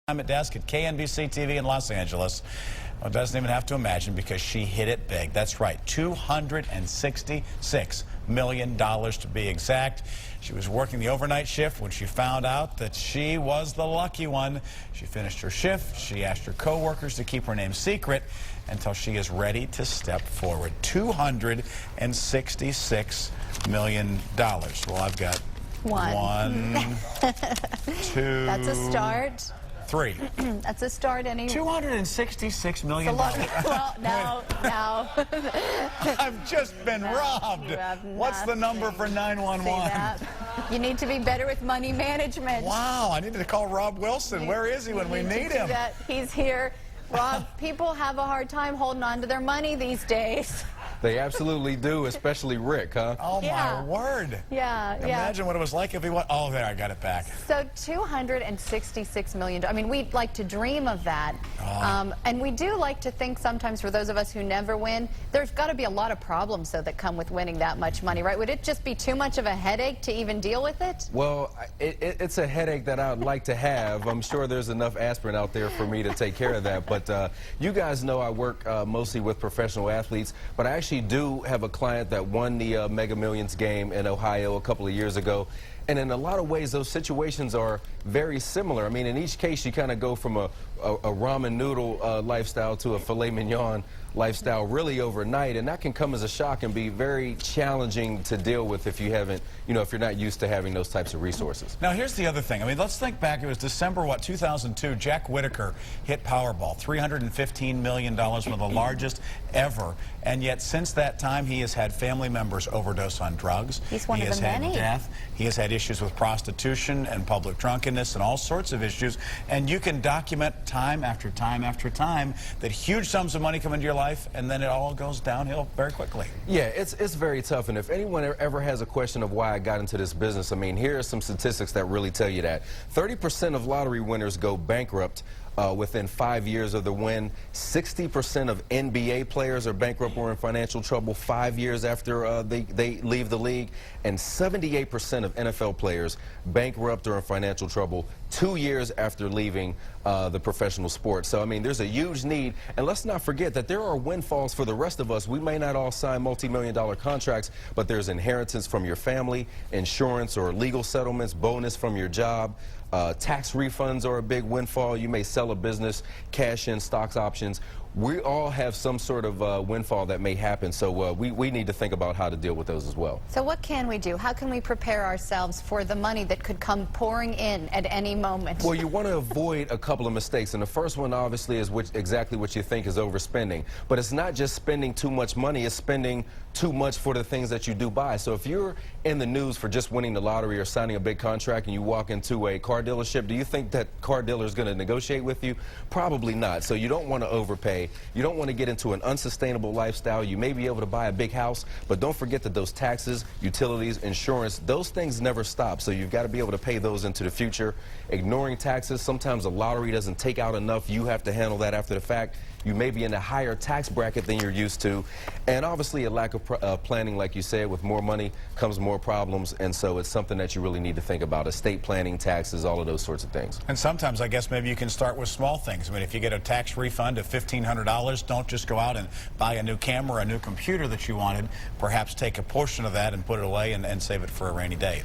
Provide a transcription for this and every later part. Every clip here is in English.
I'm at desk at KNBC TV in Los Angeles. Well, doesn't even have to imagine because she hit it big. That's right, $266 million to be exact. She was working the overnight shift when she found out that she was the lucky one. She finished her shift. She asked her coworkers to keep her name secret until she is ready to step forward. $266 million. Well, I've got one, two. That's a start. Three. That's a start. $266 million. Well, now. I've just been robbed. What's the number for 911? You need to be better with money management. Wow, I needed to call Rob Wilson. Where is he when we need him? He's here. Rob, people have a hard time holding on to their money these days. They absolutely do, especially Rick, huh? Oh, my word. Yeah. Imagine what it was like if he went, oh, there, I got it back. So $266 million. I mean, we'd like to dream of that. And we do like to think sometimes, for those of us who never win, there's got to be a lot of problems, though, that come with winning that much money, right? Would it just be too much of a headache to even deal with it? Well, it's a headache that I'd like to have. I'm sure there's enough aspirin out there for me to take care of that. But you guys know I work mostly with professional athletes, but I actually do have a client that won the Mega Millions game in Ohio a couple of years ago. And in a lot of ways, those situations are very similar. I mean, in each case, you kind of go from a ramen noodle lifestyle to a filet mignon lifestyle really overnight, and that can come as a shock and be very challenging to deal with if you haven't, if you're not used to having those types of resources. Now, here's the other thing. I mean, let's think back. It was December, 2002. Jack Whitaker hit Powerball, $315 million, one of the largest ever. And yet, since that time, he has had family members overdose on drugs. He's one of the many. He has had death. He has had issues with prostitution and public drunkenness and all sorts of issues. And you can document time after time after time that huge sums of money come into your life, and then it all goes downhill very quickly. Yeah, it's very tough. And if anyone ever has a question of why I got into this business, I mean, here are some statistics that really tell you that. 30% of lottery winners go bankrupt within 5 years of the win. 60% of NBA players are bankrupt or in financial trouble 5 years after they leave the league. And 78% of NFL players bankrupt or in financial trouble 2 years after leaving the professional sport. So, I mean, there's a huge need. And let's not forget that there are windfalls for the rest of us. We may not all sign multi-million-dollar contracts, but there's inheritance from your family, insurance or legal settlements, bonus from your job. Tax refunds are a big windfall. You may sell a business, cash in stocks options. We all have some sort of windfall that may happen, so we need to think about how to deal with those as well. So what can we do? How can we prepare ourselves for the money that could come pouring in at any moment? Well, you want to avoid a couple of mistakes, and the first one obviously is exactly what you think is overspending. But it's not just spending too much money, it's spending too much for the things that you do buy. So if you're in the news for just winning the lottery or signing a big contract and you walk into a car dealership, do you think that car dealer is going to negotiate with you? Probably not. So you don't want to overpay. You don't want to get into an unsustainable lifestyle. You may be able to buy a big house, but don't forget that those taxes, utilities, insurance, those things never stop. So you've got to be able to pay those into the future. Ignoring taxes, sometimes the lottery doesn't take out enough. You have to handle that after the fact. You may be in a higher tax bracket than you're used to. And obviously a lack of planning, like you said, with more money comes more problems. And so it's something that you really need to think about. Estate planning, taxes, all of those sorts of things. And sometimes I guess maybe you can start with small things. I mean, if you get a tax refund of $1,500, don't just go out and buy a new camera, a new computer that you wanted. Perhaps take a portion of that and put it away and save it for a rainy day.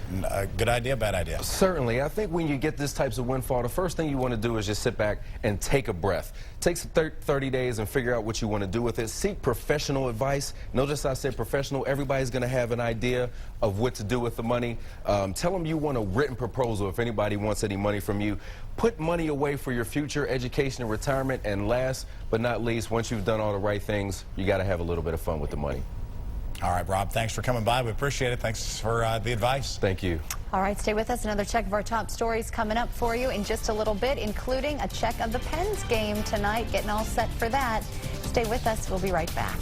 Good idea, bad idea? Certainly. I think when you get this types of windfall, the first thing you want to do is just sit back and take a breath. Take 30 days and figure out what you want to do with it. Seek professional advice. Notice I said professional. Everybody's going to have an idea of what to do with the money. Tell them you want a written proposal if anybody wants any money from you. Put money away for your future education and retirement. And last but not least, once you've done all the right things, you got to have a little bit of fun with the money. All right, Rob, thanks for coming by. We appreciate it. Thanks for the advice. Thank you. All right, stay with us. Another check of our top stories coming up for you in just a little bit, including a check of the Pens game tonight. Getting all set for that. Stay with us. We'll be right back.